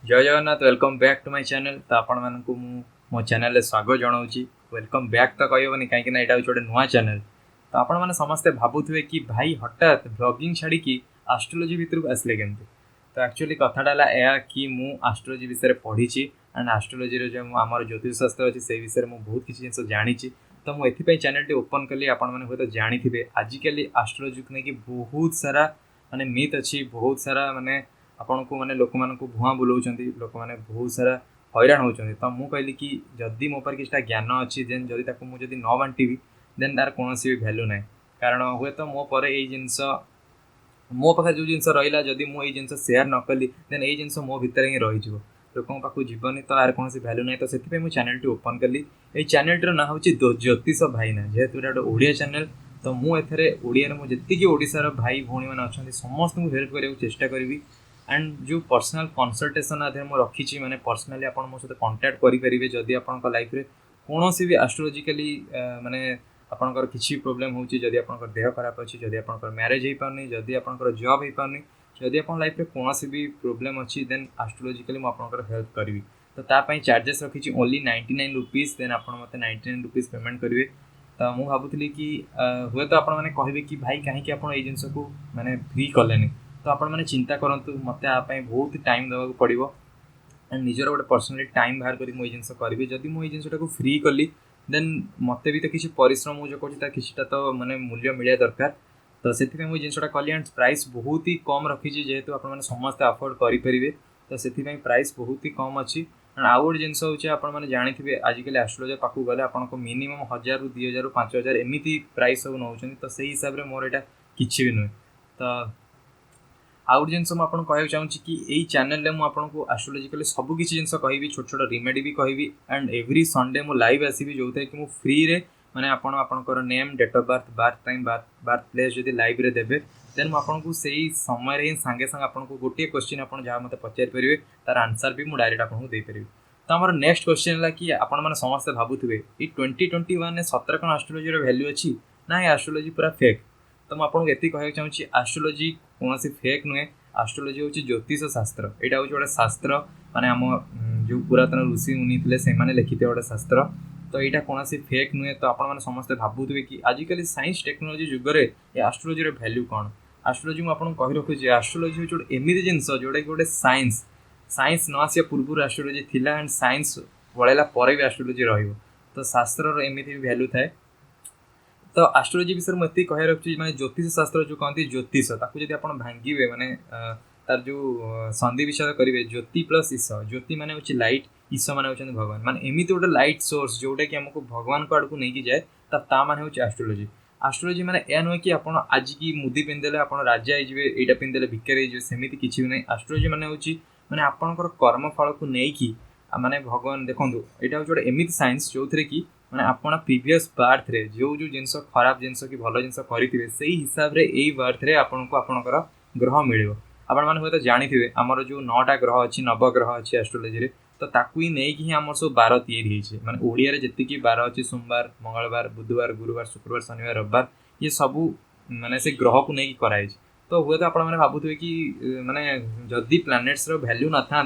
जय Jagannath welcome back to my channel. तो आपण मानकु मो चैनल स्वागत जनाऊँगी। वेलकम बैक तो कहबनी कहीं यहाँ गोटे नुआ चैनल। तो आपण मैंने समस्ते भावुए कि भाई हठात ब्लॉगिंग छाड़ी आस्ट्रोलोजी भितर आसले केमती। तो एक्चुअली कथाटा है कि मु आस्ट्रोलोजी विषय पढ़ी एंड आस्ट्रोलोजी जो आम ज्योतिष शास्त्र अच्छी से विषय में बहुत किसी जिन जानी। तो मुझे चैनल टी ओपन कली। आपने हूँ जानी आजिकल आस्ट्रोलोजी को लेकिन बहुत सारा माने मिथ अच्छी, बहुत सारा माने आपन को माने लोक मान को भुआ बुलाऊँ, लोक मैंने बहुत सारा हैरान होती। तो मुझे कहली कि जदि मो पर किसी ज्ञान अच्छी देन जदि मुझे न बांटिबी देन तार कौन भी भैल्यू ना। कारण हे तो मो पर यही जिनस मो पाखे जो जिन रहा जदि मुझे जिन सेयार न कली देन यही जिन मो भितर ही रही लोक पाक जीवन तो यार कौन भैल्यू ना। तो से चैनल टी ओपन कली। ये चैनल टीर ना हूँ ज्योतिष भाईना, जेहेतु गोटे ओडिया चैनल। तो मुझे ओडिया जी ओडार भाई भौणी मैंने अच्छा समस्त को हेल्प करने चेष्टा करी। एंड जो पर्सनल कंसल्टेशन आधे मुझे रखी मैंने पर्सनाली आप मो सहित कंटाक्ट करेंगे जदि आप लाइफ में कौन भी आस्ट्रोलोजिकली माने आपंकर किसी प्रोब्लेम होची, जदि आपंकर देह खराब अच्छी, जदि आपंकर मैरिज हो पारनी, जदि आपंकर जॉब हो पारनी, जदि आप लाइफ में कौन भी प्रोब्लेम अच्छी देन आस्ट्रोलोजिकली मुझे आपंकर हेल्प करी। तो तापाई चार्जेस रखी ओनली 99 रुपीज। देन आप मत 99 रुपीज पेमेंट करेंगे। तो मुझे भावुली कि हे तो आपने कहे कि भाई कहीं आप जिनस को मैंने फ्री कले। तो आपण मैंने चिंता करूँ मत आपाई बहुत टाइम देवा पड़ो एंड निजर गोटे पर्सनाली टाइम बाहर कर जिन करी। जदि मुझे जिनटा को फ्री कली देन मत भी तो किसी परिश्रम मुझे करूँ किसी तो माने मूल्य मिले दरकार। तो से मुझे जिनटा कली एंड प्राइस बहुत ही कम रखी जेहेतु आप समस्ते अफोर्ड करेंगे। तो से प्राइस बहुत ही कम अच्छी। एंड आउ गोटे जिन होने जानते आजिकल आस्ट्रोलोजी पाक गले आपको मिनिमम 1000 रू 2000 5000 एमती प्राइस सब नौ। तो से हिसाब से मोर यहाँ किसी भी नुहे। तो आउ जिन मुझे कहना चाहूँगी कि यही चैनल में मुझे आस्ट्रोलोजिकली सबकि जिन कहि छोट छोट रिमेडी भी कहि। एंड एवरी संडे मु लाइव आसवि जो कि मु फ्री रे माने आपणकर name, date of birth, birth time, birth place जब लाइव रे देवे देन मुझे से ही समय ही सांगे सांगे आपको गोटे क्वेश्चन आप जहाँ मत पचारि पारे तार आंसर भी मुझे डायरेक्ट आपको देपारि। तो आम नेक्स्ट क्वेश्चन है कि आपने समस्ते भावुए ये 2021 सतर कौन आस्ट्रोलोजी वैल्यू अच्छी ना ये आस्ट्रोलोजी पूरा फेक। तो मुझे ये कहना चाहूँगी आस्ट्रोलोजी कौन फेक नुहे। आस्ट्रोलोजी हूँ ज्योतिष शास्त्र। यहाँ हूँ गोटे शास्त्र माने आम जो पुरातन ऋषि मुनि थे से लिखित गोटे शास्त्र। तो यहाँ कौन फेक नुहे। तो आपने समस्ते भावुए कि आजिकल साइंस टेक्नोलोजी जुगरे ये आस्ट्रोलोजी भैल्यू कौन। आस्ट्रोलोजी मुझे कही रखुच्छी आस्ट्रोलोजी हूँ गोटे एमती जिनस जोटा कि गोटे साइंस साइंस न आसिया पूर्व आस्ट्रोलोजी थिला एंड साइंस पलैला पर भी आस्ट्रोलोजी रही। तो शास्त्र एमती भी भैल्यू थाए। तो आस्ट्रोलोजी विषय में ये कह रखी मैं ज्योतिष शास्त्र जो कहते ज्योतिष ताकू जब आप भांगे मैंने तार जो संधि विषय करेंगे ज्योति प्लस ईश। ज्योति माने हूँ लाइट, ईश माने होते भगवान। माने एमती गोटे लाइट सोर्स जोटा कि आमको भगवान को आड़क नहीं जाए ता माने हूँ आस्ट्रोलोजी। आस्ट्रोलोजी माने यह नुहे कि आप आज की मुदी पिंधिदेले आप राजा होइए, यहाँ पिंधिदेले भिकारी होइए, सेमती किसी भी नहीं। आस्ट्रोलोजी माने हूँ माने आपणकर कर्मफल को लेकिन माने भगवान देखो यहाँ हूँ गोटे एमती साइंस जो थे कि मैंने आप प्रीवियस बर्थ रे जो जो जिन खराब जिन कि भल जिन करेंगे से हिसाब से यही बर्थ रे आपको आपणकर ग्रह मिल। आपण मैंने हूँ जानते आमर जो 9टा ग्रह अच्छी, नवग्रह अच्छी आस्ट्रोलोजी। तो ताकू ही नहीं कि आम सब बार तैयारी मैंने ओडिया जी बार अच्छी सोमवार, मंगलवार, बुधवार, गुरुवार, शुक्रवार, शनिवार, रविवार ये सबू मैंने से ग्रह को लेकिन कराई। तो हुए तो आपने भावुए कि माने जदि प्लानेट्स वैल्यू न था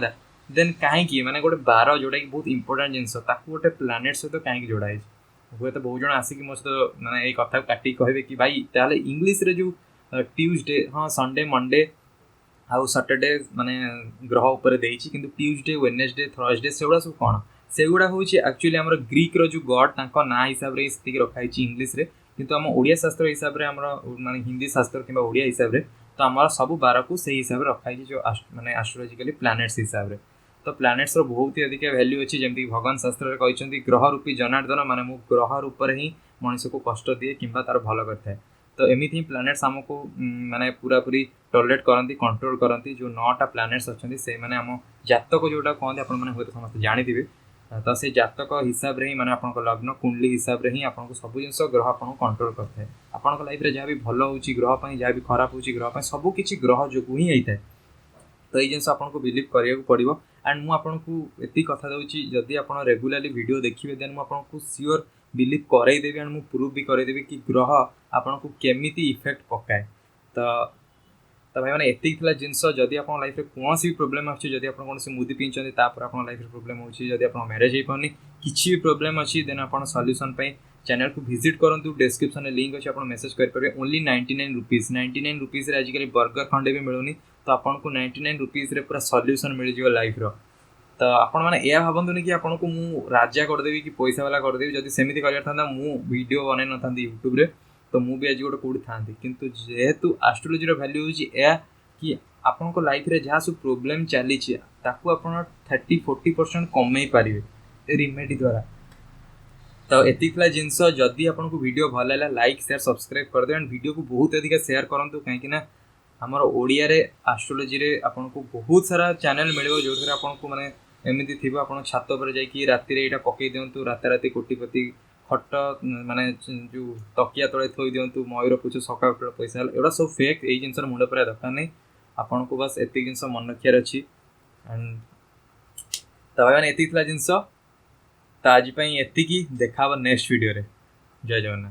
देन कहीं माने गोटे बार जोटा कि बहुत इंपोर्टेंट जिनस गोटे प्लानेट सहित कहीं जोड़ाई। हुए तो बहुत जन आसिक मो सहित मैंने ये कथा काटिक कहे कि भाई ताले इंग्लीश रे जो ट्यूसडे, हाँ संडे, मंडे आउ सैटरडे माने ग्रह उपर देइछि, किंतु ट्यूसडे, वेडनेसडे, थर्सडे सेगुड़ा सब कौन सेगुड़ा हूँ एक्चुअली आम ग्रीक रो जो गॉड तांको ना हिसाब से से रखाई इंग्लीश रे। किंतु आम ओडिया शास्त्र हिसाब से आम माने हिंदी शास्त्र कि ओडिया हिसाब से तो आम सब बार को से हिसाब से रखाई जो माने आस्ट्रोलॉजिकली प्लैनेट्स हिसाब से। तो प्लैनेट्स बहुत ही अधिक वैल्यू अच्छी जमी भगवान शास्त्र कहते ग्रह रूपी जनार्दन माने मु ग्रह रूप ही मनीष को कष्ट दिए कि तार भल करता है। तो एमती ही प्लैनेट्स आमको माने पूरा पूरी टॉलरेट करती, कंट्रोल करती। जो 9टा प्लैनेट्स अच्छे से मैंने आम जातक जोटा कहते आपने हूँ समस्त जानते। तो से जातक हिसाब से ही मैंने आप लग्न कुंडली हिसाब से ही आपको सब जिन ग्रह आपको कंट्रोल करता है। आपंक लाइफ में जहाँ भी भल हो ग्रह जहाँ भी खराब हो ग्रह सबकि ग्रह जो ही होता है। तो ये जिन आपको बिलीव करा पड़ो। एंड मुझे ये कथा दूसरी जदि आप रेगुलाली वीडियो देखिए देन मुझे सियोर बिलीव करदेवी एंड प्रूव भी करदेवी कि ग्रह आपको केमिति इफेक्ट पकाए। तो तो भाई मैंने एतिक थिला जिनस जदि आपन लाइफ रे कोनोसी भी प्रॉब्लम आछि जदि आपन कोनोसी मुदी पिंचंदी तापर आपन लाइफ रे प्रॉब्लम होछि जदि आपन मैरिज हे पनी किछि भी प्रॉब्लम अछि देन आपन सॉल्यूशन पई चैनल को विजिट करंतु डिस्क्रिप्शन में लिंक अछि आपन मेसेज कर परबे ओनली 99 रुपीस 99 रुपीस रे आजिकली बर्गर खंडे भी मिलुनी तो आपन को 99 रुपीस रे पूरा सॉल्यूशन मिल जियो लाइफ रो तो आपण मैंने यह भावतुनि कि आपन को मु राजा करदेवी कि पैसा वाला करदेवी जदि सेमिति करिया था मु वीडियो बनै न थांदी यूट्यूब रे तो मु भी आज गोटे कोडी थांदी किंतु जेहेतु एस्ट्रोलॉजी रो वैल्यू होची ए कि आपन को लाइफ रे जहाँ सब प्रॉब्लम चली छी ताकू आपन 30-40% कमै पारिबे रिमेडी द्वारा तो एतिकला जिनस जदि आपन को वीडियो भल लागला लाइक शेयर सब्सक्राइब कर दे एंड वीडियो को बहुत अधिक शेयर करंतु काहे कि ना हमर ओडिया रे एस्ट्रोलॉजी रे आपन को बहुत सारा चैनल मिलिबो जो थे आपन को माने एमिति थिबो आपन छात पर जाई कि राति रे एटा पकई दियंतु राता राति कोटिपति खट माने जो तकिया तळे थोई दियंतु मयूर पुछ सका पैसा एडा सब फेक ए जिनसर मुंड पर दरकार नै आपन को बस एति जिनस मन रखियार अछि एंड तबन एतिकला जिनस ता आज पई एति की देखाबो नेक्स्ट वीडियो रे जय जगन्नाथ।